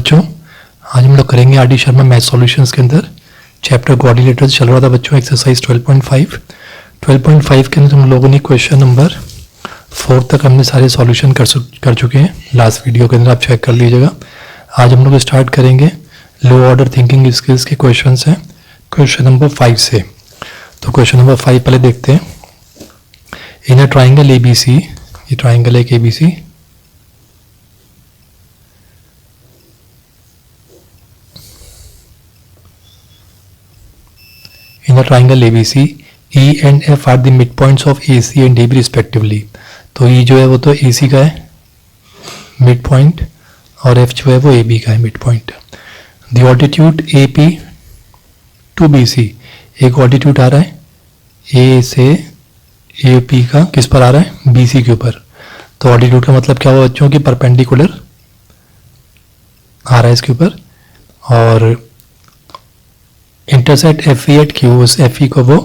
बच्चों, आज हम लोग करेंगे R D Sharma math solutions के अंदर चैप्टर कोऑर्डिनेटर्स चल रहा था बच्चों, एक्सरसाइज 12.5 के अंदर हम लोगों ने क्वेश्चन नंबर 4 तक हमने सारे सॉल्यूशन कर चुके हैं। लास्ट वीडियो के अंदर आप चेक कर लीजिएगा। आज हम लोग स्टार्ट करेंगे लो ऑर्डर थिंकिंग स्किल्स के क्वेश्चन हैं, क्वेश्चन नंबर 5 से। तो क्वेश्चन नंबर 5 पहले देखते हैं। इन अ ट्राइंगल ABC, ये ट्राइंगल है ABC, in a triangle ABC, E and F are the midpoints of AC and AB respectively। तो E जो है वो तो AC का है मिड पॉइंट और F जो है वो AB का है mid point. The altitude AP to BC, एक ऑल्टीट्यूड आ रहा है A से AP का किस पर आ रहा है, BC के ऊपर। तो ऑल्टीट्यूड का मतलब क्या हुआ बच्चों की परपेंडिकुलर आ रहा है इसके ऊपर, और इंटरसेक्ट FE एट Q, उस FE को वो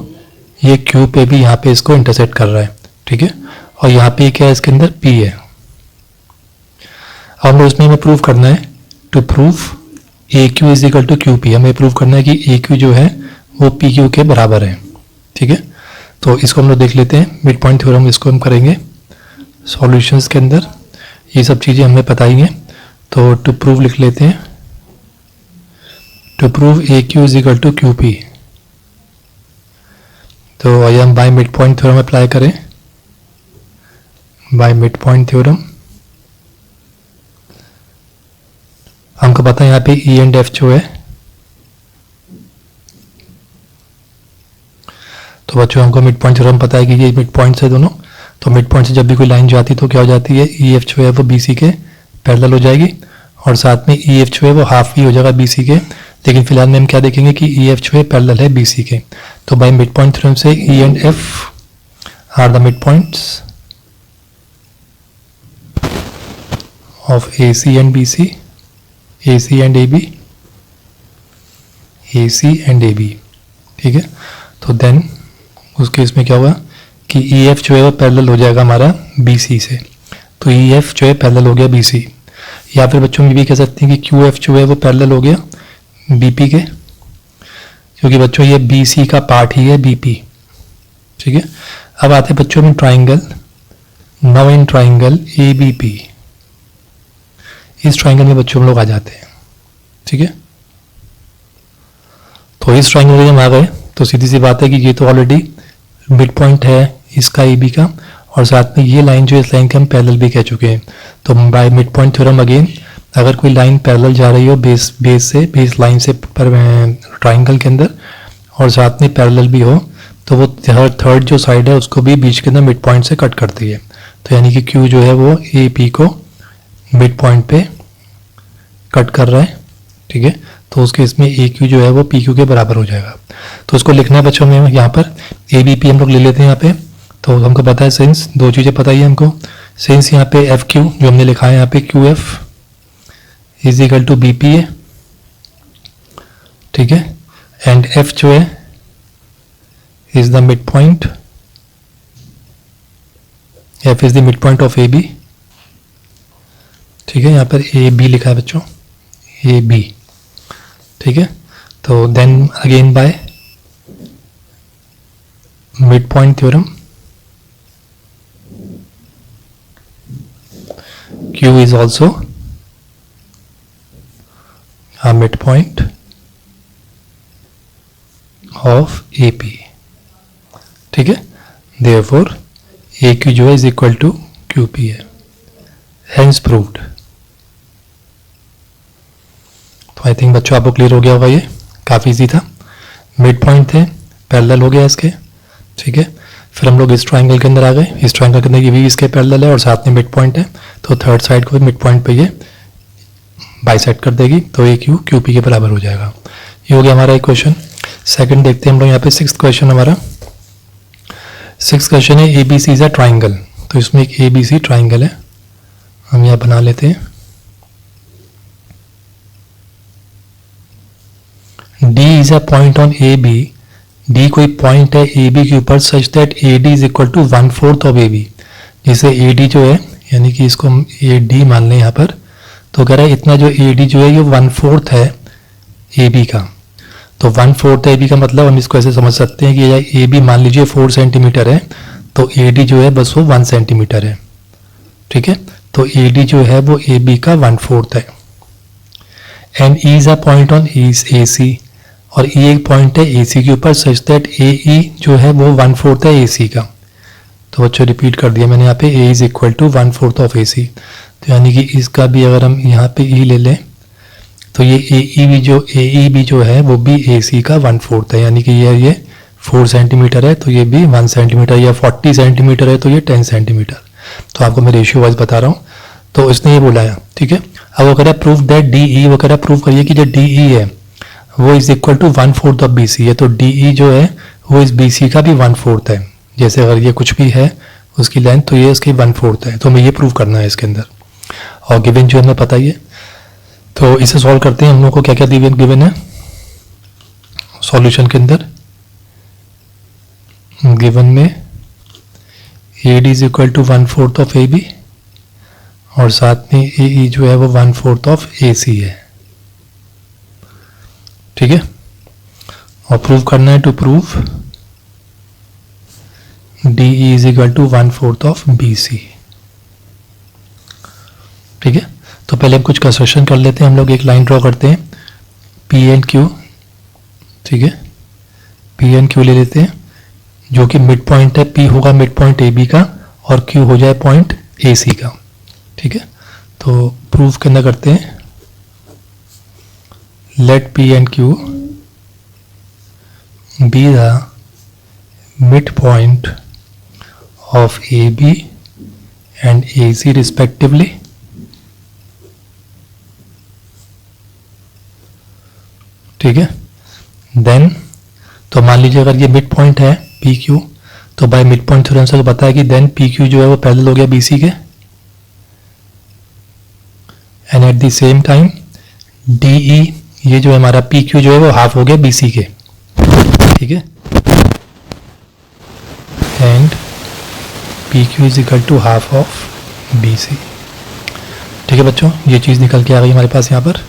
ये Q पे भी यहाँ पे इसको इंटरसेक्ट कर रहा है, ठीक है। और यहाँ पे क्या है, इसके अंदर P है। अब हमें उसमें हमें प्रूव करना है, to prove AQ is equal to QP, हमें प्रूव करना है कि AQ जो है वो PQ के बराबर है, ठीक है। तो इसको हम लोग देख लेते हैं, मिड पॉइंट थ्योरम इसको हम करेंगे सॉल्यूशंस के अंदर, ये सब चीज़ें हमें पता ही हैं। तो टू प्रूव लिख लेते हैं, to prove AQ is equal to QP। तो आइए हम by mid point theorem apply करें। बाय मिड पॉइंट थ्योरम हमको पता है यहाँ पे E एंड F जो है, तो बच्चों हमको मिड पॉइंट थ्योरम पता है कि ये मिड पॉइंट है दोनों। तो मिड पॉइंट से जब भी कोई लाइन जाती तो क्या हो जाती है, EF जो है वो BC के पैरेलल हो जाएगी, और साथ में EF जो है वो हाफ ही हो जाएगा BC के। लेकिन फिलहाल में हम क्या देखेंगे कि EF जो है पैरेलल है BC के। तो बाय मिड पॉइंट थ्योरम से E and F are the mid points of AC and BC, AC and AB, AC and AB, ठीक है। तो देन उस केस में क्या हुआ कि EF जो है वो पैरेलल हो जाएगा हमारा BC से। तो EF जो है पैरेलल हो गया BC, या फिर बच्चों में भी कह सकते हैं कि QF जो है वो पैरेलल हो गया BP के, क्योंकि बच्चों ये BC का पार्ट ही है BP, ठीक है। अब आते हैं बच्चों में triangle, now in triangle ABP, इस ट्राइंगल में बच्चों हम लोग आ जाते हैं, ठीक है। तो इस ट्राइंगल में हम आ गए तो सीधी सी बात है कि ये तो ऑलरेडी मिड पॉइंट है इसका AB का, और साथ में ये लाइन जो इस लाइन के हम पैरेलल भी कह चुके हैं। तो by mid point theorem again, अगर कोई लाइन पैरेलल जा रही हो बेस लाइन से ट्राइंगल के अंदर, और साथ में पैरेलल भी हो, तो वो थर्ड जो साइड है उसको भी बीच के अंदर मिड पॉइंट से कट करती है। तो यानी कि Q जो है वो AP को मिड पॉइंट पे कट कर रहा है, ठीक है। तो उसके इसमें AQ जो है वो PQ के बराबर हो जाएगा। तो उसको लिखना है बच्चों में यहाँ पर ABP हम लोग ले लेते हैं यहाँ पे। तो हमको पता है सिंस, दो चीज़ें पता ही है हमको, सिंस यहाँ पे FQ जो हमने लिखा है यहाँ पे QF is equal to BP है, ठीक है। एंड F जो है is the mid point, F is the mid point of AB, ठीक है। यहाँ पर AB लिखा है बच्चों, AB, ठीक है। तो then again by mid point theorem Q is also a midpoint of AP, ठीक है। Therefore AQ जो है is equal to QP है, hence proved। तो आई थिंक बच्चों आपको क्लियर हो गया होगा, ये काफ़ी इजी था। मिड पॉइंट थे, पैरेलल हो गया इसके, ठीक है। फिर हम लोग इस ट्राइंगल के अंदर आ गए, इस ट्राइंगल के अंदर ये भी इसके पैरेलल है और साथ में मिड पॉइंट है। तो थर्ड साइड को भी मिड पॉइंट पे ये बाइसेक्ट कर देगी, तो AQ QP के बराबर हो जाएगा। ये हो गया हमारा एक क्वेश्चन। सेकंड देखते हैं हम लोग यहाँ पे, सिक्स्थ क्वेश्चन हमारा। सिक्स्थ क्वेश्चन है ABC इज अ ट्राइंगल। तो इसमें एक ABC ट्राइंगल है, हम यहाँ बना लेते हैं। D is a point on AB, D कोई पॉइंट है AB के ऊपर such that AD is equal to 1/4 of AB, जिसे AD जो है यानी कि इसको हम AD मान लें यहाँ पर, तो कह रहा है इतना जो ए डी जो है ये 1/4 है ए बी का। तो 1/4 ए बी का मतलब हम इसको ऐसे समझ सकते हैं कि ए बी मान लीजिए 4 सेंटीमीटर है, तो ए डी जो है बस वो 1 सेंटीमीटर है। ठीक है, तो ए डी जो है वो ए बी का 1/4 है। And E is a point on A C, और ई एक पॉइंट है ए सी के ऊपर सच दैट ए ई जो है वो 1/4 है ए सी का। तो बच्चों रिपीट कर दिया मैंने यहाँ पे, ए is equal to 1/4 of A C. तो यानी कि इसका भी अगर हम यहाँ पे ई ले लें तो ये ए ई भी जो है वो भी ए सी का 1/4 है, यानी कि ये 4 सेंटीमीटर है तो ये भी 1 सेंटीमीटर, या 40 सेंटीमीटर है तो ये 10 सेंटीमीटर। तो आपको मैं रेशियो वाइज बता रहा हूँ। तो इसने ये बोला है, ठीक है। अब वो कह रहा है प्रूफ दैट डी ई, वो कह रहा है प्रूफ करिए कि जो डी ई है वो is equal to 1/4 of B C है। तो डी ई जो है वो इस बी सी का भी 1/4 है। जैसे अगर ये कुछ भी है उसकी लेंथ तो ये इसकी 1/4 है। तो हमें ये प्रूव करना है इसके अंदर, और गिवन जो हमें पता ही है। तो इसे सॉल्व करते हैं। हम लोग को क्या क्या गिवन है सॉल्यूशन के अंदर। गिवन में A D is equal to 1/4 of A B, और साथ में ए ई जो है वो 1/4 ऑफ ए सी है। ठीक है, और प्रूव करना है, to prove D E is equal to 1/4 of B C. ठीक है, तो पहले हम कुछ कंस्ट्रक्शन कर लेते हैं। हम लोग एक लाइन ड्रॉ करते हैं पी एंड क्यू। ठीक है, पी एंड क्यू ले लेते हैं, जो कि मिड पॉइंट है। पी होगा मिड पॉइंट ए बी का, और क्यू हो जाए पॉइंट ए सी का। ठीक है, तो प्रूफ करना करते हैं, let P and Q be the mid point of A B and A C respectively. ठीक है, देन तो मान लीजिए अगर ये मिड पॉइंट है पी क्यू, तो बाय मिड पॉइंट थ्योरम से पता है कि देन पी क्यू जो है वो पैरेलल हो गया बी सी के, and at the same time D E ये जो है हमारा पी क्यू जो है वो हाफ हो गया बी सी के। ठीक है, and P Q is equal to half of B C. ठीक है बच्चों, ये चीज़ निकल के आ गई हमारे पास यहाँ पर।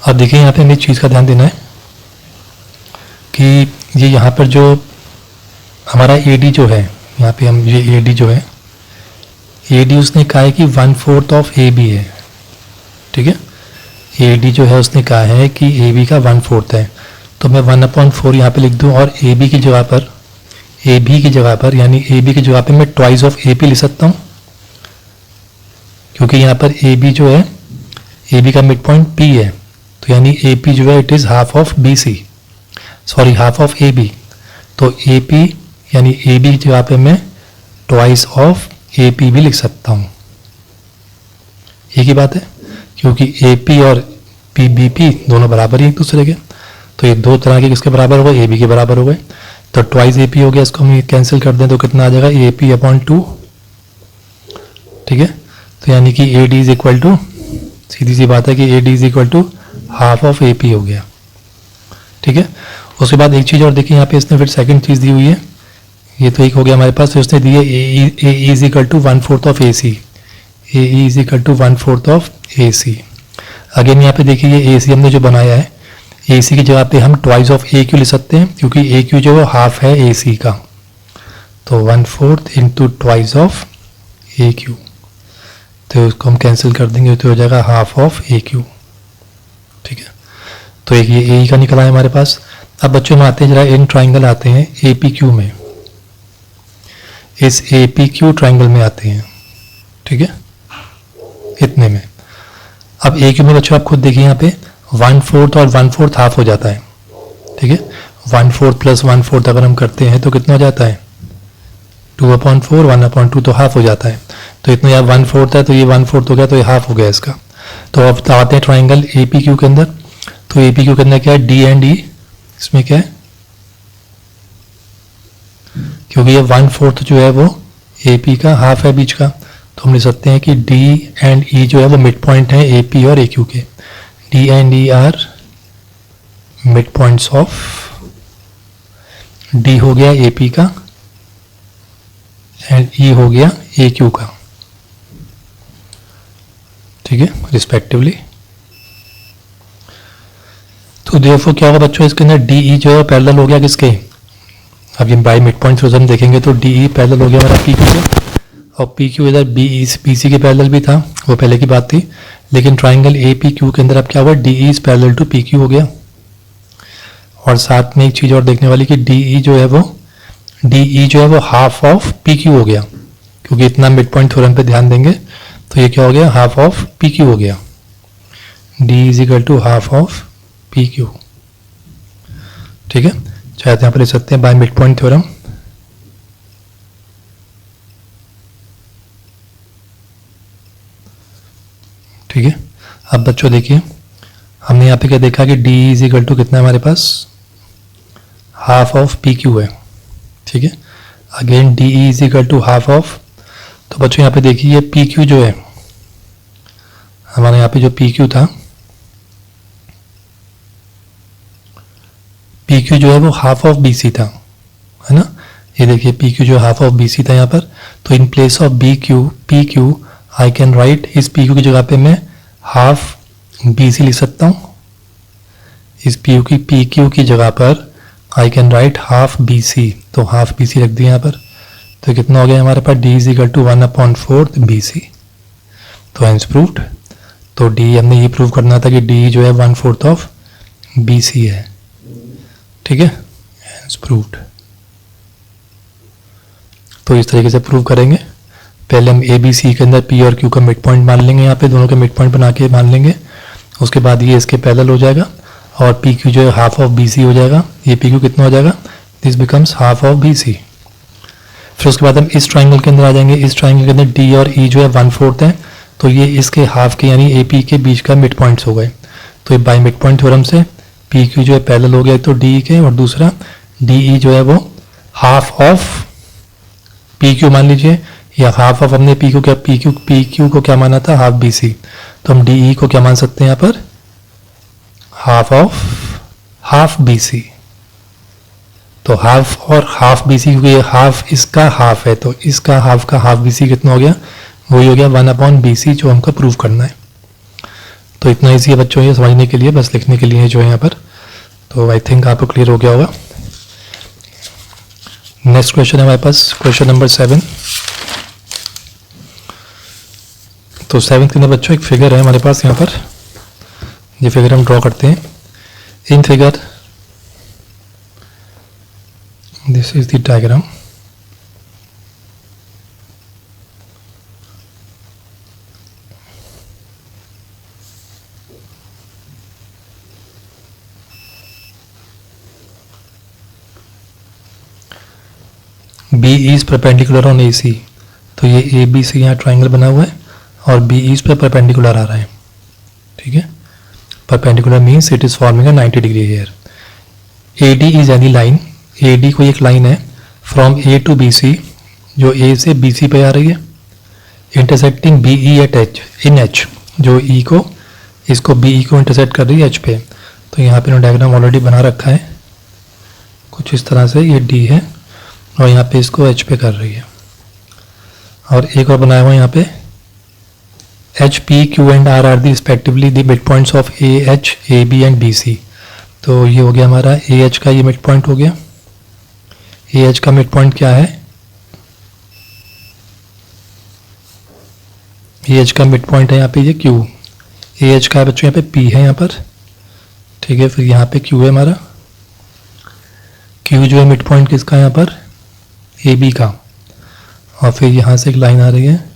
अब देखिए यहाँ पे हमें चीज़ का ध्यान देना है कि ये यहाँ पर जो हमारा ए डी जो है, यहाँ पे हम ये ए डी जो है, ए डी उसने कहा है कि 1/4 ऑफ ए बी है। ठीक है, ए डी जो है उसने कहा है कि ए बी का 1/4 है। तो मैं 1/4 यहाँ पे लिख दूँ, और ए बी की जगह पर, ए बी की जगह पर, यानी ए बी की जगह पे मैं ट्वाइस ऑफ ए पी लिख सकता हूँ, क्योंकि यहाँ पर ए बी जो है, ए बी का मिड पॉइंट पी है, तो यानी ए पी जो है it is half of B C, sorry half of A B. तो ए पी यानी ए बी की जगह पे मैं ट्वाइस ऑफ ए पी भी लिख सकता हूँ। एक ही बात है, क्योंकि ए पी और पी बी पी दोनों बराबर ही एक दूसरे के, तो ये दो तरह के किसके बराबर हो गए, ए बी के बराबर हो गए। तो ट्वाइस ए पी हो गया, इसको हम कैंसिल कर दें तो कितना आ जाएगा, ए पी अपॉन 2। ठीक है, तो यानी कि A D is equal to, सीधी सी बात है कि A D is equal to half of A P हो गया। ठीक है, उसके बाद एक चीज़ और देखिए, यहाँ पे इसने फिर सेकंड चीज़ दी हुई है, ये तो एक हो गया हमारे पास। तो इसने दी है A is equal to 1/4 of A C, A is equal to 1/4 of A C. Again यहाँ पे देखिए ये ए सी हमने जो बनाया है, ए सी की जगह पे हम ट्वाइस ऑफ ए क्यू लिख सकते हैं, क्योंकि ए क्यू जो है हाफ है ए सी का। तो 1/4 into twice of A Q, तो इसको हम कैंसिल कर देंगे तो हो जाएगा हाफ ऑफ ए क्यू। ठीक है, तो एक ये ए का निकला है हमारे पास। अब बच्चों में आते हैं, जरा इन ट्राइंगल आते हैं ए पी क्यू में, इस ए पी क्यू ट्राइंगल में आते हैं। ठीक है, इतने में अब ए क्यू में बच्चों आप खुद देखिए, यहाँ पे 1/4 और 1/4 हाफ हो जाता है। ठीक है, 1/4 प्लस 1/4 अगर हम करते हैं तो कितना हो जाता है, 2/4, 1/2 तो हाफ हो जाता है। तो इतना यार 1/4 है तो ये 1/4 हो गया, तो ये हाफ हो गया इसका। तो अब आते हैं ट्राइंगल ए पी क्यू के अंदर। तो ए पी क्यू के अंदर क्या है, डी एंड ई, इसमें क्या है, क्योंकि ये 1/4 जो है वो ए पी का हाफ है बीच का, तो हम लिख सकते हैं कि डी एंड ई जो है वो मिड पॉइंट है ए पी और ए क्यू के। D and E R mid points of, D हो गया ए पी का एंड ई हो गया ए क्यू का। ठीक है, रिस्पेक्टिवली। तो देयरफॉर क्या होगा बच्चों, इसके अंदर डी ई जो है पैरेलल हो गया किसके, अब ये बाय मिड पॉइंट थ्योरम देखेंगे तो डी ई पैरेलल हो गया हमारा पी क्यू के, और पी क्यू इधर बी सी के पैरेलल भी था, वो पहले की बात थी। लेकिन ट्राइंगल ए पी क्यू के अंदर अब क्या हुआ, D E is parallel to P Q हो गया। और साथ में एक चीज़ और देखने वाली कि डी ई जो है वो हाफ ऑफ पी क्यू हो गया, क्योंकि इतना मिड पॉइंट थ्योरम पे ध्यान देंगे तो ये क्या हो गया, हाफ ऑफ पी क्यू हो गया। D is equal to half of P Q, ठीक है। चाहे यहाँ पर लिख सकते हैं बाय मिड पॉइंट थ्योरम, ठीक है। अब बच्चों देखिए, हमने यहाँ पे क्या देखा कि डी इज इक्वल टू कितना है हमारे पास, हाफ ऑफ पी क्यू है, ठीक है। Again D is equal to half of, तो बच्चों यहाँ पे देखिए पी क्यू जो है हमारे, यहाँ पे जो पी क्यू था, पी क्यू जो है वो हाफ ऑफ बी सी था, है ना। ये देखिए पी क्यू जो हाफ ऑफ बी सी था यहाँ पर, तो in place of B Q P Q I can write, इस पी क्यू की जगह पे मैं हाफ बी सी लिख सकता हूँ। इस पी क्यू की जगह पर I can write half B C, तो हाफ बी सी रख दिया यहाँ पर, तो कितना हो गया हमारे पास, D is equal to 1/4 B C, तो हेंस प्रूव्ड। तो डी हमने ये प्रूव करना था कि डी जो है 1/4 ऑफ बी सी है, ठीक है, हेंस प्रूव्ड। तो इस तरीके से प्रूव करेंगे। पहले हम ए बी सी के अंदर पी और क्यू का मिड पॉइंट मान लेंगे, यहाँ पे दोनों के मिड पॉइंट बना के मान लेंगे। उसके बाद ये इसके पैरेलल हो जाएगा और पी क्यू जो है हाफ ऑफ बी सी हो जाएगा। ये पी क्यू कितना हो जाएगा, this becomes half of B C. फिर उसके बाद हम इस ट्राइंगल के अंदर आ जाएंगे। इस ट्राइंगल के अंदर डी और ई जो है 1/4 है, तो ये इसके हाफ के यानी ए पी के बीच का मिड पॉइंट्स हो गए। तो ये बाय मिड पॉइंट थ्योरम से पी क्यू जो है पैरेलल हो गया, एक तो डी के, और दूसरा डी ई जो है वो हाफ ऑफ पी क्यू मान लीजिए, या हाफ ऑफ हमने पी क्यू को क्या माना था, हाफ बी सी, तो हम डी ई को क्या मान सकते हैं यहाँ पर, half of half B C. तो हाफ और हाफ बी सी, क्योंकि ये हाफ इसका हाफ है, तो इसका हाफ का हाफ बी सी कितना हो गया, वही हो गया 1/BC, जो हमको प्रूव करना है। तो इतना ईजी है बच्चों ये समझने के लिए, बस लिखने के लिए जो है यहाँ पर। तो आई थिंक आपको क्लियर हो गया होगा। नेक्स्ट क्वेश्चन है हमारे पास, क्वेश्चन नंबर 7। तो 7 के अंदर बच्चों एक फिगर है हमारे पास यहाँ पर, ये फिगर हम ड्रॉ करते हैं। In figure this is the diagram. B is perpendicular on A C, तो ये ए बी सी यहाँ ट्राइंगल बना हुआ है और बी इज पे परपेंडिकुलर आ रहा है, ठीक है। Perpendicular means it is forming a 90 degree here. A D is any line, A D कोई एक लाइन है from A to B C, जो ए से बी सी पे आ रही है, intersecting B E at H in H, जो ई को इसको बी ई को इंटरसेक्ट कर रही है एच पे। तो यहाँ पे डायग्राम ऑलरेडी बना रखा है कुछ इस तरह से, ये डी है और यहाँ पे इसको एच पे कर रही है। और एक और बनाया हुआ यहाँ पे H P Q and R are the respectively the mid points of A H A B and B C. तो ये हो गया हमारा ए एच का ये मिड पॉइंट हो गया। ए एच का मिड पॉइंट क्या है, ए एच का मिड पॉइंट है यहाँ पे ये क्यू। ए एच का बच्चों यहाँ पे पी है यहाँ पर, ठीक है। फिर यहाँ पे क्यू है हमारा, क्यू जो है मिड पॉइंट किसका यहाँ पर, ए बी का। और फिर यहाँ से एक लाइन आ रही है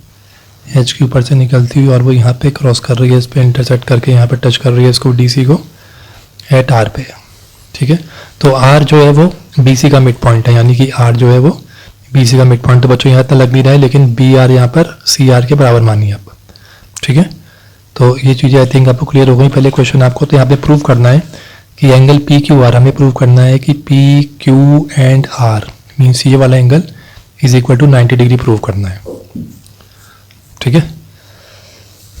एच के ऊपर से निकलती हुई और वो यहाँ पे क्रॉस कर रही है, इस पे इंटरसेक्ट करके यहाँ पे टच कर रही है इसको डी सी को एट आर पे, ठीक है। तो आर जो है वो बी सी का मिड पॉइंट है, यानी कि आर जो है वो बी सी का मिड पॉइंट। तो बच्चों यहाँ तक लग नहीं रहा है, लेकिन बी आर यहाँ पर सी आर के बराबर मानिए आप, ठीक है। तो ये चीज़ें आई थिंक आपको क्लियर हो गई। पहले क्वेश्चन आपको तो यहाँ पे प्रूव करना है कि एंगल पी क्यू आर, हमें प्रूव करना है कि P Q and R means ये वाला angle is equal to 90 degree prove करना है, ठीक है।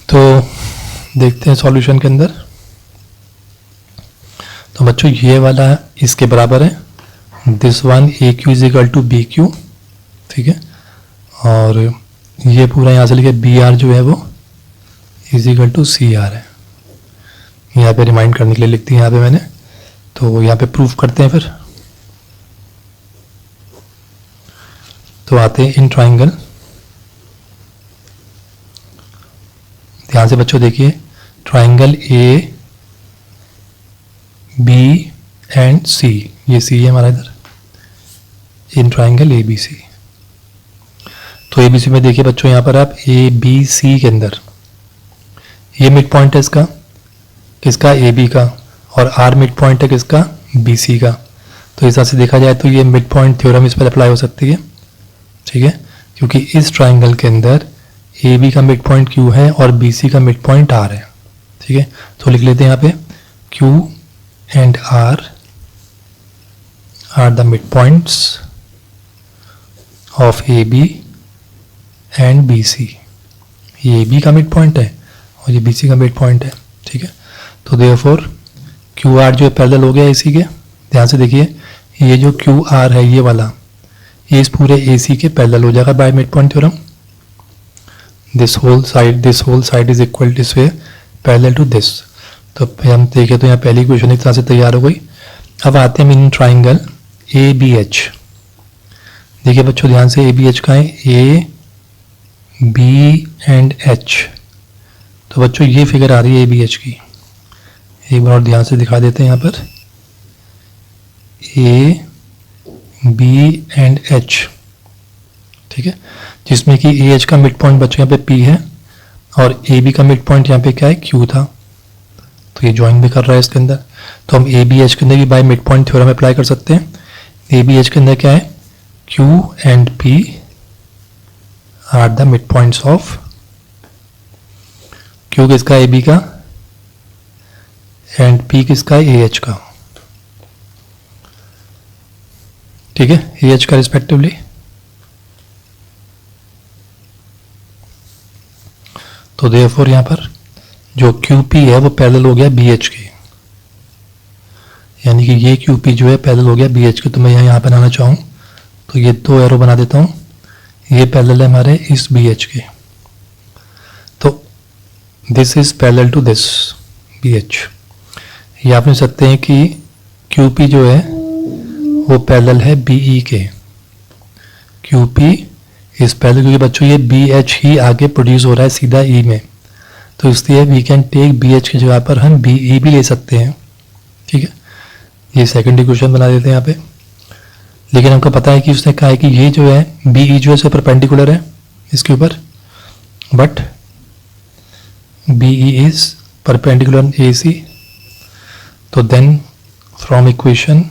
तो देखते हैं सॉल्यूशन के अंदर। तो बच्चों ये वाला इसके बराबर है, this one A Q is equal to B Q, ठीक है। और ये पूरा यहाँ से लेके बी आर जो है वो is equal to C R है। यहाँ पे रिमाइंड करने के लिए लिख दी यहाँ पे मैंने। तो यहाँ पे प्रूफ करते हैं फिर। तो आते हैं इन ट्राइंगल। ध्यान से बच्चों देखिए, ट्राइंगल ए बी एंड सी, ये सी है हमारा इधर, इन ट्राइंगल ए बी सी। तो ए बी सी में देखिए बच्चों, यहाँ पर आप ए बी सी के अंदर ये मिड पॉइंट है इसका, किसका, ए बी का, और आर मिड पॉइंट है किसका, बी सी का। तो इस हिसाब से देखा जाए तो ये मिड पॉइंट थ्योरम इस पर अप्लाई हो सकती है, ठीक है, क्योंकि इस ट्राइंगल के अंदर ए बी का मिड पॉइंट क्यू है और बी सी का मिड पॉइंट आर है, ठीक है। तो लिख लेते हैं यहाँ पे Q and R the mid points of A B and B C. ये ए बी का मिड पॉइंट है और ये बी सी का मिड पॉइंट है, ठीक है। तो देयरफॉर क्यू आर जो है पैरेलल हो गया इसी के। ध्यान से देखिए, ये जो क्यू आर है ये वाला, ये इस पूरे ए सी के पैरेलल हो जाएगा by mid point theorem. This whole side is equal this way parallel to this. तो हम देखें तो यहाँ पहली इक्वेशन इस तरह से तैयार हो गई। अब आते हैं in triangle A B H. देखिए बच्चों ध्यान से, ए बी एच का है, ए बी एंड एच। तो बच्चों ये फिगर आ रही है ए बी एच की, एक बार और ध्यान से दिखा देते हैं यहाँ पर, ए बी एंड एच, ठीक है, जिसमें कि ए एच का मिड पॉइंट बच्चों यहाँ पे पी है और ए बी का मिड पॉइंट यहाँ पे क्या है, क्यू था। तो ये ज्वाइन भी कर रहा है इसके अंदर। तो हम ए बी एच के अंदर भी by mid point theorem apply कर सकते हैं। ए बी एच के अंदर क्या है, Q and P R the mid points of, Q किसका, ए बी का, एंड पी किसका, ए एच का, ठीक है, ए एच का रिस्पेक्टिवली। तो देयरफॉर यहाँ पर जो क्यू पी है वो पैरेलल हो गया बी एच के, यानी कि ये क्यू पी जो है पैरेलल हो गया बी एच के। तो मैं यहाँ पे बनाना चाहूँ तो ये दो एरो बना देता हूँ, ये पैरेलल है हमारे इस बी एच के। तो this is parallel to this B H. ये आप लिख सकते हैं कि क्यू पी जो है वो पैरेलल है बी ई के। क्यू पी इस पैरेलल, क्योंकि बच्चों ये बी एच ही आगे प्रोड्यूस हो रहा है सीधा ई में, तो इसलिए we can take B H की जगह पर हम बी ई भी ले सकते हैं, ठीक है। ये सेकंड इक्वेशन बना देते हैं यहाँ पे। लेकिन हमको पता है कि उसने कहा है कि ये जो है बी ई जो है इसे परपेंडिकुलर है इसके ऊपर, but B E is perpendicular A C. तो देन फ्रॉम इक्वेशन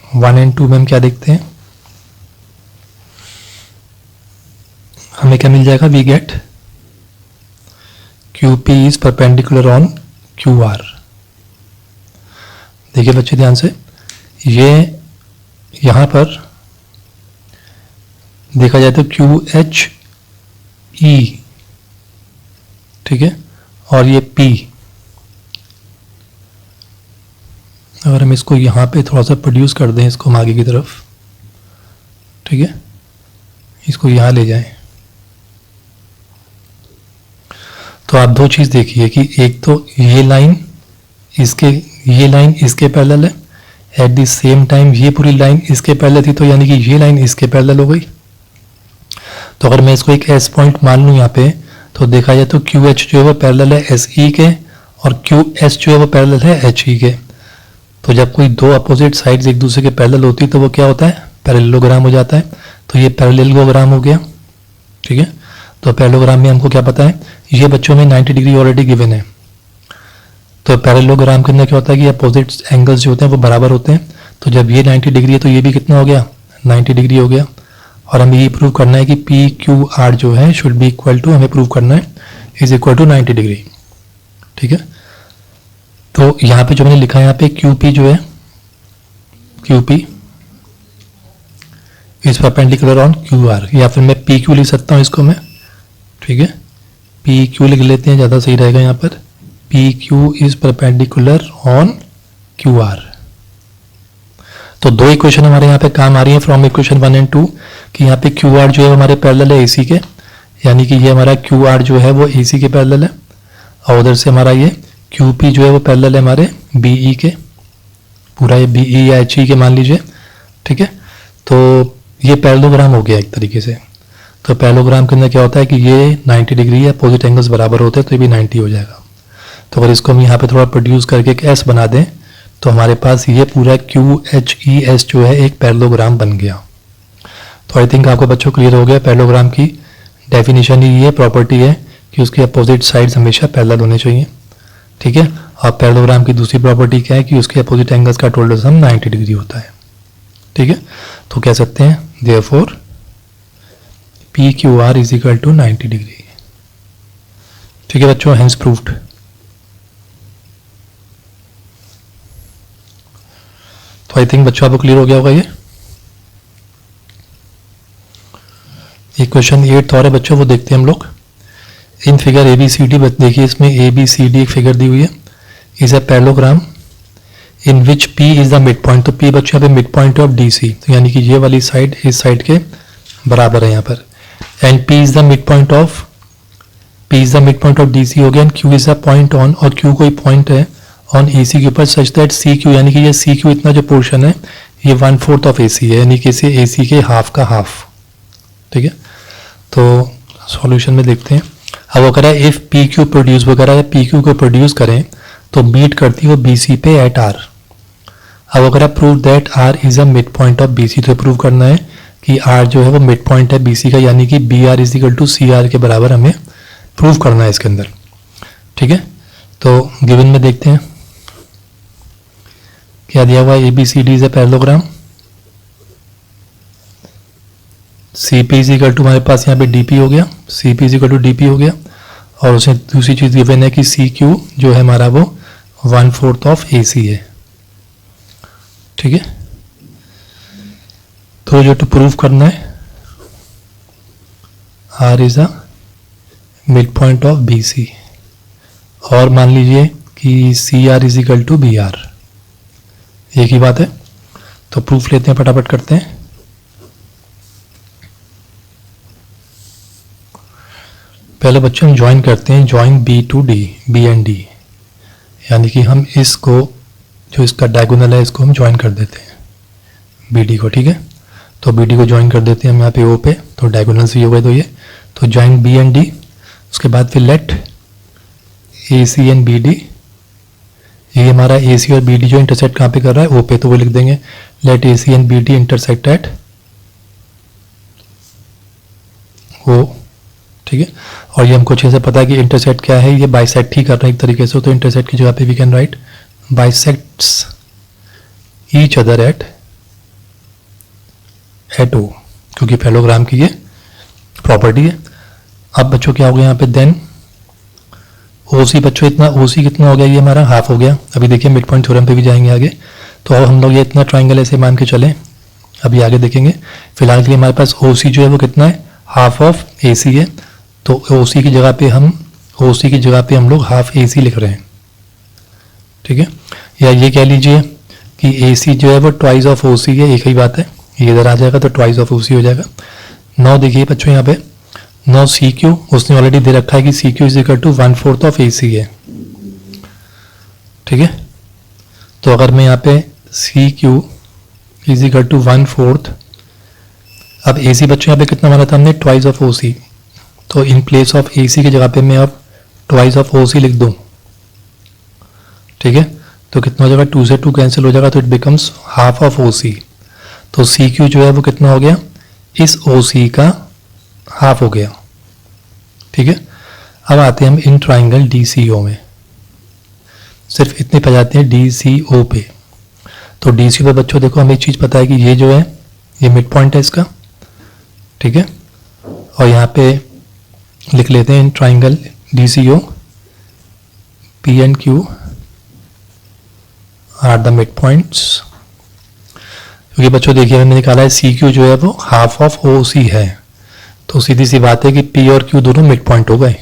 1 एंड 2 में हम क्या देखते हैं, हमें क्या मिल जाएगा, we get Q P is perpendicular on Q R. देखिए बच्चे ध्यान से, ये यहां पर देखा जाए तो क्यू एच ई, ठीक है, और ये पी, अगर हम इसको यहां पे थोड़ा सा प्रोड्यूस कर दें, इसको हम आगे की तरफ, ठीक है, इसको यहां ले जाएं, तो आप दो चीज देखिए कि एक तो ये लाइन इसके पैरेलल है, एट द सेम टाइम ये पूरी लाइन इसके पैरेलल थी, तो यानी कि ये लाइन इसके पैरेलल हो गई। तो अगर मैं इसको एक एस पॉइंट मान लूँ यहाँ पे, तो देखा जाए तो क्यू एच जो है वो पैरेलल है एस ई के, और क्यू एस जो है वो पैरेलल है एच ई के। तो जब कोई दो अपोजिट साइड्स एक दूसरे के पैरेलल होती है तो वो क्या होता है, पैरेललोग्राम हो जाता है। तो ये पैरेललोग्राम हो गया, ठीक है। तो पैरेललोग्राम में हमको क्या पता है, ये बच्चों में 90 डिग्री ऑलरेडी गिवन है। तो पैरेललोग्राम के अंदर क्या होता है कि अपोजिट एंगल्स जो होते हैं वो बराबर होते हैं। तो जब ये 90 डिग्री है तो ये भी कितना हो गया, 90 डिग्री हो गया। और हमें ये प्रूव करना है कि पी क्यू आर जो है शुड बी इक्वल टू, हमें प्रूव करना है इज इक्वल टू 90 डिग्री, ठीक है। तो यहाँ पे जो मैंने लिखा है यहाँ पे क्यू पी जो है, Q P is perpendicular on Q are, या फिर मैं पी क्यू लिख सकता हूँ इसको मैं, ठीक है, पी क्यू लिख लेते हैं, ज़्यादा सही रहेगा यहाँ पर। P Q is perpendicular on Q are. तो दो इक्वेशन हमारे यहाँ पे काम आ रही है फ्रॉम इक्वेशन 1 एंड 2, कि यहाँ पे क्यू आर जो है हमारे पैरेलल है एसी के, यानी कि ये हमारा क्यू आर जो है वो ए सी के पैरेलल है, और उधर से हमारा ये क्यू पी जो है वो पैरेलल है हमारे बी ई के, पूरा ये बी ई या एच ई के मान लीजिए, ठीक है। तो ये पैरेललोग्राम हो गया एक तरीके से। तो पैरेललोग्राम के अंदर क्या होता है कि ये 90 डिग्री है, अपोजिट एंगल्स बराबर होते हैं, तो ये भी 90 हो जाएगा। तो अगर इसको हम यहाँ पे थोड़ा प्रोड्यूस करके एक एस बना दें तो हमारे पास ये पूरा क्यू एच ई एस जो है एक पैरेललोग्राम बन गया। तो आई थिंक आपको बच्चों क्लियर हो गया, पैरेललोग्राम की डेफिनेशन ही ये प्रॉपर्टी है कि उसके अपोजिट साइड्स हमेशा पैरेलल होने चाहिए, ठीक है। और पैरेललोग्राम की दूसरी प्रॉपर्टी क्या है कि उसके अपोजिट एंगल्स का टोटल सम 90 डिग्री होता है, ठीक है। तो कह सकते हैं therefore P Q R is equal to 90 degree, ठीक है बच्चों, हेंस प्रूव्ड। तो आई थिंक बच्चों आपको क्लियर हो गया होगा ये। एक क्वेश्चन 8 और है बच्चों, वो देखते हैं हम लोग। In figure A B C D, देखिए इसमें ए बी सी डी एक फिगर दी हुई है, is a parallelogram in which P is the mid point. तो पी बच्चों यहाँ पे mid point of D C, तो यानी कि ये वाली साइड इस साइड के बराबर है यहाँ पर। And P is the mid point of D C हो गया, and Q is the point on, और क्यू कोई पॉइंट है ऑन ए सी के ऊपर सच दैट सी क्यू, यानी कि ये सी क्यू इतना जो पोर्शन है ये 1/4 ऑफ ए सी है, यानी कि इसे ए सी के हाफ का हाफ, ठीक है। तो सॉल्यूशन में देखते हैं। अब अगर इफ पी क्यू प्रोड्यूस वगैरह पी क्यू को प्रोड्यूस करें तो मीट करती है वो बी सी पे एट आर। अब अगर आप prove that R is a mid point of B C, तो प्रूव करना है कि आर जो है वो मिड पॉइंट है बी सी का, यानी कि B R is equal to C R के बराबर हमें प्रूव करना है इसके अंदर, ठीक है। तो गिवन में देखते हैं क्या दिया हुआ है। A B C D is a parallelogram, C P is equal to हमारे पास यहाँ पे डी पी हो गया, C P is equal to D P हो गया, और उसमें दूसरी चीज गिवन है कि सी क्यू जो है हमारा वो 1/4 ऑफ ए सी है, ठीक है। तो जो टू प्रूव करना है R is a mid point of B C, और मान लीजिए कि C R is equal to B R, एक ही बात है। तो प्रूफ लेते हैं, फटाफट करते हैं। पहले बच्चों हम ज्वाइन करते हैं, join B to D, B and D, यानी कि हम इसको जो इसका डायगोनल है इसको हम ज्वाइन कर देते हैं बी डी को, ठीक है। तो बी डी को ज्वाइन कर देते हैं हम यहाँ पे ओ पे, तो डायगोनल से हो गए, तो ये तो ज्वाइन बी एंड डी। उसके बाद फिर let A C and B D, ये हमारा ए सी और बी डी जो इंटरसेक्ट कहाँ पे कर रहा है ओ पे, तो वो लिख देंगे let A C and B D intersect at O, ठीक है। और ये हमको अच्छे से पता है कि इंटरसेक्ट क्या है, ये बाइसेक्ट ही कर रहे हैं एक तरीके से। तो इंटरसेक्ट की जगह पे we can write bisects each other at O, क्योंकि पैरेललोग्राम की ये प्रॉपर्टी है। अब बच्चों क्या हो गया यहाँ पे, देन ओ सी बच्चों इतना, ओ सी कितना हो गया, ये हमारा हाफ हो गया। अभी देखिए मिड पॉइंट थ्योरम पे भी जाएंगे आगे। तो अब हम लोग ये इतना ट्राइंगल ऐसे मान के चले, अभी आगे देखेंगे। फिलहाल के लिए हमारे पास ओ सी जो है वो कितना है, हाफ ऑफ ए सी है। तो ओ सी की जगह पे हम लोग हाफ ए सी लिख रहे हैं, ठीक है। या ये कह लीजिए कि ए सी जो है वो ट्वाइस ऑफ ओ सी है, एक ही बात है। ये इधर आ जाएगा तो ट्वाइस ऑफ ओ सी हो जाएगा। नौ देखिए बच्चों यहाँ पे, नौ सी क्यू उसने ऑलरेडी दे रखा है कि C Q is equal to 1/4 of A C है, ठीक है। तो अगर मैं यहाँ पे C Q is equal to 1/4, अब ए सी बच्चों यहाँ पे कितना माना था हमने, ट्वाइस ऑफ ओ सी। तो इन प्लेस ऑफ ए सी की जगह पे मैं अब ट्वाइस ऑफ ओ सी लिख दूँ, ठीक है। तो कितना हो जाएगा, 2 से 2 कैंसिल हो जाएगा, तो it becomes half of O C. तो सी क्यू जो है वो कितना हो गया, इस ओ सी का हाफ हो गया, ठीक है। अब आते हैं हम इन ट्राइंगल डी सी ओ में, सिर्फ इतने पे जाते हैं डी सी ओ पे। तो डी सी पे बच्चों देखो हमें एक चीज़ पता है कि ये जो है ये मिड पॉइंट है इसका, ठीक है। और यहाँ पे लिख लेते हैं in triangle D C O P and Q are the mid points, क्योंकि बच्चों देखिए हमने निकाला है सी क्यू जो है वो हाफ ऑफ ओ सी है। तो सीधी सी बात है कि पी और क्यू दोनों मिड पॉइंट हो गए,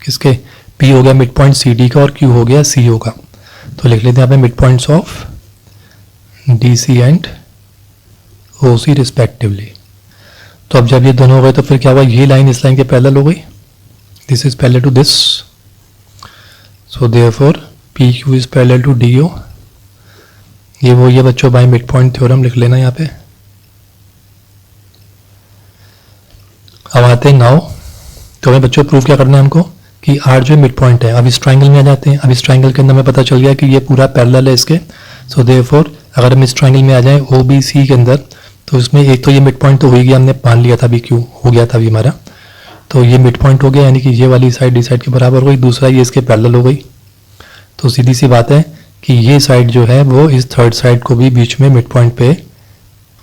किसके, पी हो गया मिड पॉइंट सी डी का और क्यू हो गया सी ओ का। तो लिख लेते हैं यहाँ पे mid points of D C and O C respectively. तो अब जब ये दोनों हो गए तो फिर क्या हुआ, ये लाइन इस लाइन के पैरेलल हो गई, this is parallel to this, so therefore P Q is parallel to D O. ये वो ये बच्चों बाय मिड पॉइंट थ्योरम लिख लेना यहाँ पे। अब आते हैं नाउ, तो हमें बच्चों प्रूफ क्या करना है हमको कि आर जो मिड पॉइंट है। अब इस ट्राइंगल में आ जाते हैं। अब इस ट्राइंगल के अंदर हमें पता चल गया कि ये पूरा पैरेलल है इसके, सो देयरफॉर अगर हम इस ट्राइंगल में आ जाएं ओ बी सी के अंदर, तो इसमें एक तो ये मिड पॉइंट तो हो ही गया, हमने मान लिया था अभी क्यों हो गया था अभी हमारा, तो ये मिड पॉइंट हो गया, यानी कि ये वाली साइड डी साइड के बराबर हो गई। दूसरा ये इसके पैरेलल हो गई, तो सीधी सी बात है कि ये साइड जो है वो इस थर्ड साइड को भी बीच में मिड पॉइंट पे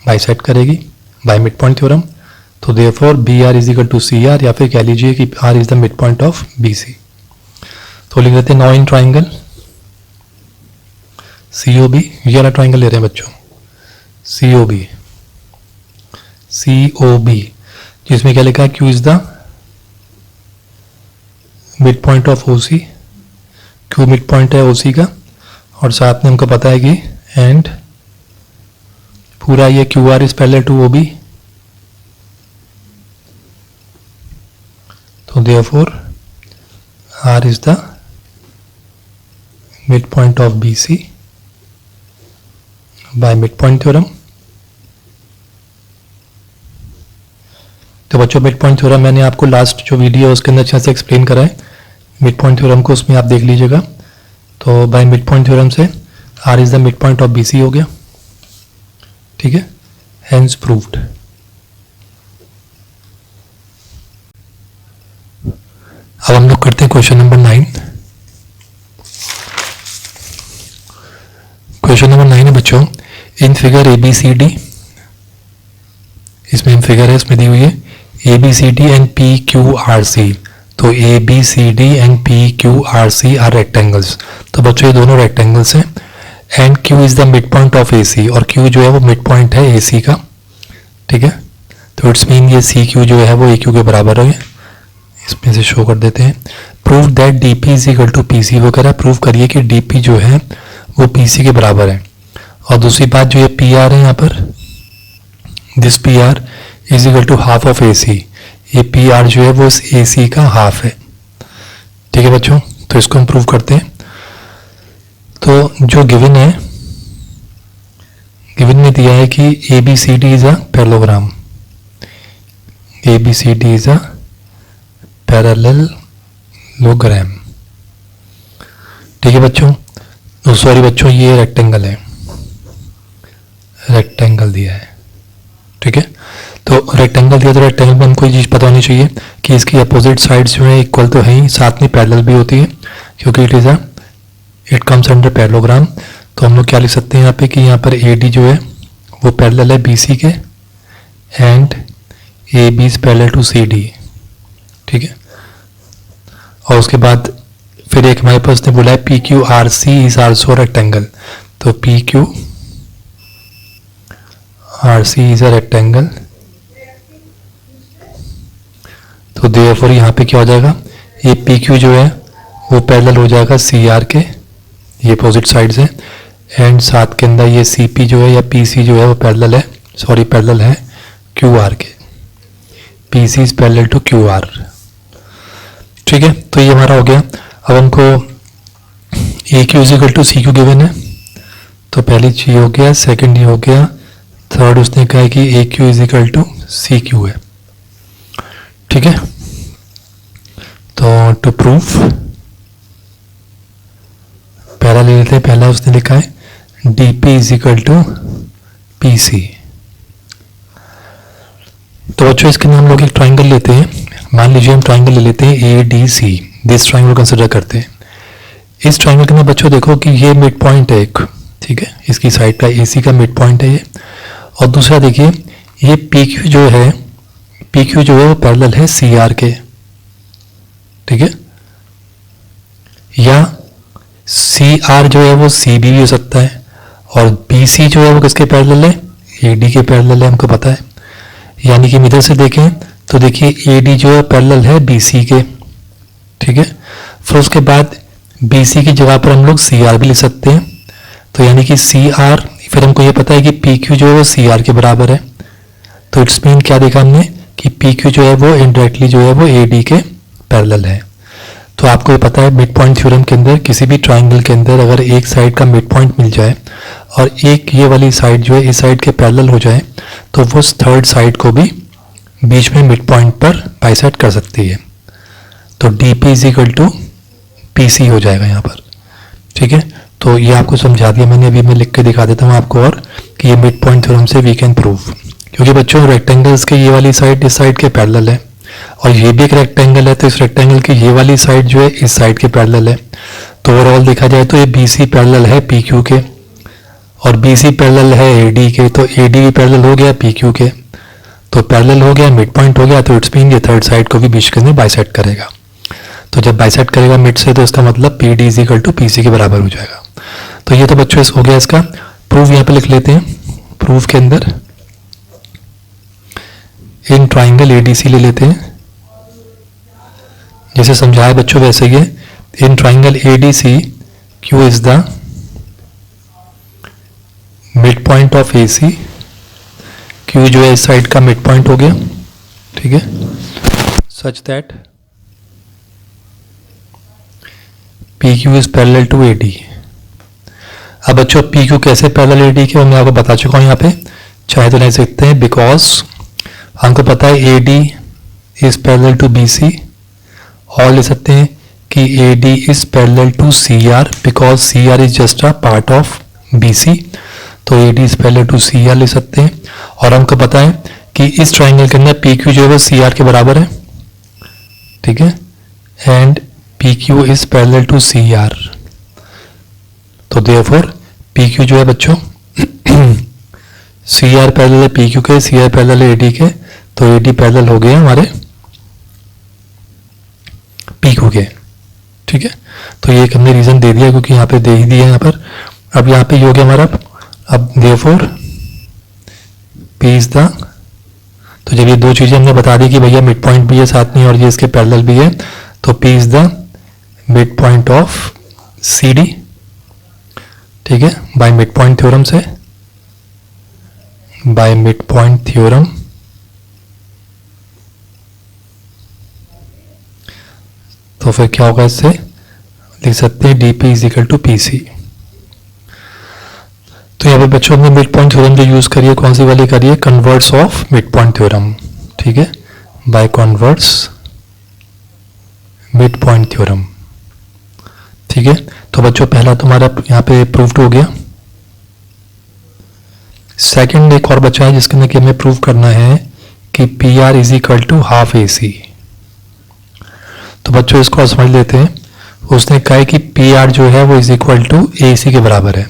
बाइसेक्ट करेगी बाय मिड पॉइंट थ्योरम। तो therefore B R is equal to C R, या फिर कह लीजिए कि R is the mid point of B C. तो लिख देते हैं now in triangle C O B, ये वाला ट्राइंगल ले रहे हैं बच्चों, सी ओ बी, सी ओ बी, जिसमें क्या लिखा है, Q is the mid point of O C, Q mid point है ओ सी का, और साथ में हमको पता है कि एंड पूरा ये Q R is parallel to O B, तो therefore R is the mid point of B C by mid point theorem. तो बच्चों मिड पॉइंट थ्योरम मैंने आपको लास्ट जो वीडियो है उसके अंदर अच्छे से एक्सप्लेन करा है, मिड पॉइंट थ्योरम को उसमें आप देख लीजिएगा। तो बाय मिड पॉइंट थ्योरम से R is the mid point of B C हो गया, ठीक है, हेंस प्रूव्ड। अब हम लोग करते हैं क्वेश्चन नंबर 9। क्वेश्चन नंबर 9 है बच्चों, in figure A B C D, इसमें फिगर है, इसमें दी हुई है A B C D and P Q R C. तो A B C D and P Q R C are rectangles. तो बच्चों ये दोनों रेक्टेंगल्स हैं, and Q is the mid point of A C, और क्यू जो है वो मिड पॉइंट है ए सी का, ठीक है। तो इट्स मीन ये सी क्यू जो है वो ए क्यू के बराबर है, इसमें से शो कर देते हैं। Prove that D P is equal to P C, वो कह रहा है प्रूव करिए कि डी पी जो है वो पी सी के बराबर है। और दूसरी बात जो ये पी आर है यहाँ पर, this P R is equal to half of A C, ये पी आर जो है वो इस ए सी का हाफ है, ठीक है बच्चों। तो इसको हम प्रूव करते हैं। तो जो गिवन है, गिवन में दिया है कि A B C D is a parallelogram, A B C D is a parallelogram, ठीक है बच्चों। सॉरी बच्चों, ये रेक्टेंगल है, रेक्टेंगल दिया है, ठीक है। तो रेक्टेंगल दिया, तो रेक्टेंगल में हमको ये चीज़ पता होनी चाहिए कि इसकी अपोजिट साइड्स जो है इक्वल तो है ही, साथ में पैरेलल भी होती है, क्योंकि इट कम्स अंडर पैरेललोग्राम। तो हम लोग क्या लिख सकते हैं यहाँ पे कि यहाँ पर ए डी जो है वो पैरेलल है बी सी के, and A B is parallel to C D, ठीक है। और उसके बाद फिर एक हमारे पास ने बोला है P Q R C is also rectangle, तो P Q R C is a rectangle. तो देयरफॉर यहाँ पे क्या हो जाएगा, ये पी क्यू जो है वो पैरेलल हो जाएगा सी आर के, ये अपोजिट साइड से, एंड साथ के अंदर ये सी पी जो है या पी सी जो है वो पैरेलल है, सॉरी पैरेलल है क्यू आर के, P C is parallel to Q R, ठीक है। तो ये हमारा हो गया। अब हमको A Q is equal to C Q given है, तो पहली चीज हो गया, सेकंड ये हो गया, थर्ड उसने कहा कि A Q is equal to C Q है, ठीक है। तो टू प्रूफ पहला ले लेते हैं, पहला उसने लिखा है D P is equal to P C. तो बच्चों इसके अंदर हम लोग एक ट्राइंगल लेते हैं, मान लीजिए हम ट्राइंगल ले लेते हैं A D C, this triangle consider करते हैं। इस ट्राइंगल के अंदर बच्चों देखो कि ये मिड पॉइंट है एक, ठीक है, इसकी साइड का ए सी का मिड पॉइंट है ये। और दूसरा देखिए ये पी क्यू जो है, पी क्यू जो है वो पैरेलल है सी आर के, ठीक है, या सी आर जो है वो सी बी भी हो सकता है, और बी सी जो है वो किसके पैरेलल है, ए डी के पैरेलल है, हमको पता है। यानी कि इधर से देखें तो देखिए ए डी जो है पैरेलल है बी सी के, ठीक है। फिर उसके बाद बी सी की जगह पर हम लोग सी आर भी लिख सकते हैं, तो यानी कि सी आर, फिर हमको ये पता है कि पी क्यू जो है वो सी आर के बराबर है, तो इट्स मीन क्या देखा हमने कि पी क्यू जो है वो इनडायरेक्टली जो है वो ए डी के पैरेलल है। तो आपको ये पता है मिड पॉइंट थ्योरम के अंदर किसी भी ट्राइंगल के अंदर अगर एक साइड का मिड पॉइंट मिल जाए और एक ये वाली साइड जो है इस साइड के पैरेलल हो जाए तो वो थर्ड साइड को भी बीच में मिड पॉइंट पर बाइसेक्ट कर सकती है। तो D P is equal to P C हो जाएगा यहाँ पर। ठीक है, तो ये आपको समझा दिया मैंने, अभी मैं लिख के दिखा देता हूँ आपको और कि ये मिड पॉइंट थ्योरम से वी कैन प्रूव। क्योंकि बच्चों रेक्टेंगल्स के ये वाली साइड इस साइड के पैरेलल है और ये भी एक रेक्टेंगल है, तो इस रेक्टेंगल की ये वाली साइड जो है इस साइड के पैरेलल है। तो ओवरऑल देखा जाए तो ये बी सी पैरेलल है पी क्यू के और बी सी पैरेलल है ए डी के, तो ए डी भी पैरेलल हो गया पी क्यू के, तो पैरेलल हो गया, मिड पॉइंट हो गया, तो इट्स मीन ये थर्ड साइड को भी बीच के अंदर बाइसेक्ट करेगा। तो जब बाइसेक्ट करेगा मिड से तो इसका मतलब P D is equal to P C के बराबर हो जाएगा। तो ये तो बच्चों हो गया इसका प्रूफ। यहाँ पे लिख लेते हैं प्रूफ के अंदर इन ट्राइंगल एडीसी ले लेते हैं, जैसे समझाया बच्चों वैसे ही है। In triangle ADC Q is the mid point of A C, Q जो है इस साइड का मिड पॉइंट हो गया। ठीक है, such that P Q is parallel to A D. अब बच्चों पी क्यू कैसे पैरेलल ए डी के मैं आपको बता चुका हूं यहाँ पे, चाहे तो नहीं सकते हैं बिकॉज हमको पता है A D is parallel to B C, और ले सकते हैं कि A D is parallel to C R because C R is just a part of B C, तो A D is parallel to C R ले सकते हैं। और हमको पता है कि इस ट्राइंगल के अंदर पी क्यू जो है वो सी आर के बराबर है। ठीक है, and P Q is parallel to C R, तो देयरफॉर पी क्यू जो है बच्चों सी आर पैरेलल है पी क्यू के, सी आर पैरेलल है ए डी के, तो ए डी पैरेलल हो गए हमारे पी क्यू के। ठीक है, तो ये हमने रीजन दे दिया क्योंकि यहाँ पे दे ही दिया यहाँ पर। अब यहाँ पे ये हो गया हमारा, अब देयरफॉर पी इज द, तो जब ये दो चीजें हमने बता दी कि भैया मिड पॉइंट भी है साथ में और ये इसके पैरेलल भी है, तो P is the mid point of C D. ठीक है, बाय मिड पॉइंट थ्योरम से, बाय मिड पॉइंट थ्योरम तो फिर क्या होगा, इससे लिख सकते हैं D P is equal to P C. तो यहाँ पे बच्चों ने मिड पॉइंट थ्योरम जो यूज करिए, कौन सी वाली करिए, converse of mid point theorem. ठीक है, by converse mid point theorem. ठीक है, तो बच्चों पहला तुम्हारा यहाँ पे प्रूव्ड हो गया। सेकंड एक और बचा है जिसके अंदर कि हमें प्रूव करना है कि P R is equal to half A C. तो बच्चों इसको समझ लेते हैं। उसने कहा है कि पी आर जो है वो is equal to A C के बराबर है।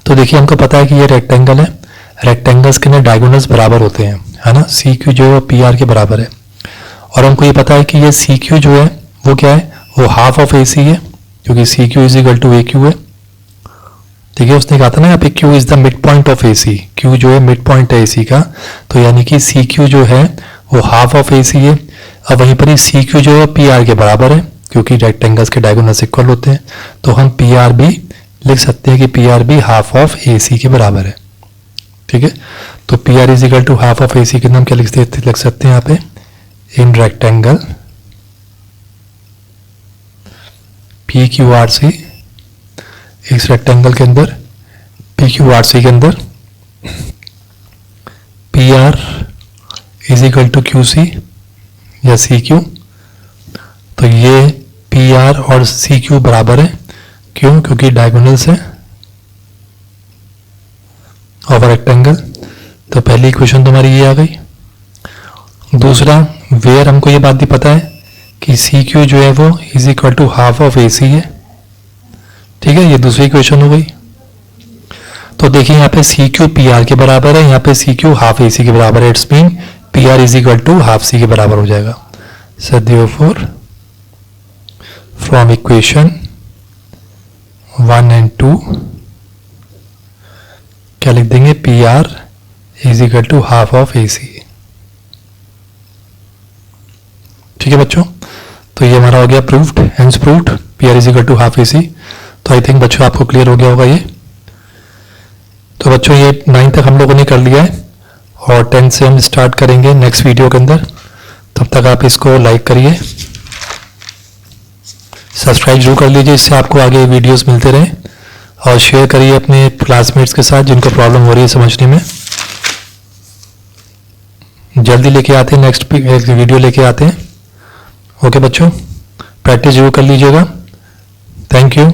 तो देखिए हमको पता है कि ये रेक्टेंगल है, रेक्टेंगल्स के अंदर डायगोनल्स बराबर होते हैं, है ना। सी क्यू जो है वो पी आर के बराबर है, और हमको ये पता है कि ये सी क्यू जो है वो क्या है, वो हाफ ऑफ ए सी है, क्योंकि C Q is equal to A Q है। ठीक है, उसने कहा था ना यहाँ पे Q is the mid point of A C, Q जो है मिड पॉइंट है ए सी का, तो यानी कि सी क्यू जो है वो हाफ ऑफ ए सी है। अब वहीं पर ही सी क्यू जो है पी आर के बराबर है, क्योंकि रेक्टेंगल्स के डायगोनल्स इक्वल होते हैं, तो हम पी आर भी लिख सकते हैं कि पी आर भी हाफ ऑफ ए सी के बराबर है। ठीक है, तो P R is equal to half of A C के नाम क्या लिख सकते हैं यहाँ पे, in rectangle P Q R C, इस रेक्टेंगल के अंदर पी क्यू आर सी के अंदर P R is equal to Q C या सी क्यू। तो ये पी आर और सी क्यू बराबर है, क्यों, क्योंकि डायगोनल्स है ऑफ रेक्टेंगल। तो पहली इक्वेशन तुम्हारी ये आ गई। दूसरा, वेयर हमको ये बात भी पता है कि सी क्यू जो है वो is equal to half of A C है। ठीक है, ये दूसरी इक्वेशन हो गई। तो देखिए यहाँ पे सी क्यू पी आर के बराबर है, यहाँ पे C Q half A C के बराबर है, it's mean P R is equal to half C के बराबर हो जाएगा। So therefore from equation 1 and 2 क्या लिख देंगे, P R is equal to half of A C. ठीक है बच्चों, तो ये हमारा हो गया proved, hence proved P R is equal to half A C. तो आई थिंक बच्चों आपको क्लियर हो गया होगा ये। तो बच्चों ये 9 तक हम लोगों ने कर लिया है, और 10 से हम स्टार्ट करेंगे नेक्स्ट वीडियो के अंदर। तब तक आप इसको लाइक करिए, सब्सक्राइब जरूर कर लीजिए, इससे आपको आगे वीडियोस मिलते रहें, और शेयर करिए अपने क्लासमेट्स के साथ जिनको प्रॉब्लम हो रही है समझने में। जल्दी लेके आते हैं, नेक्स्ट वीडियो लेके आते हैं। ओके बच्चों, प्रैक्टिस जरूर कर लीजिएगा। Thank you.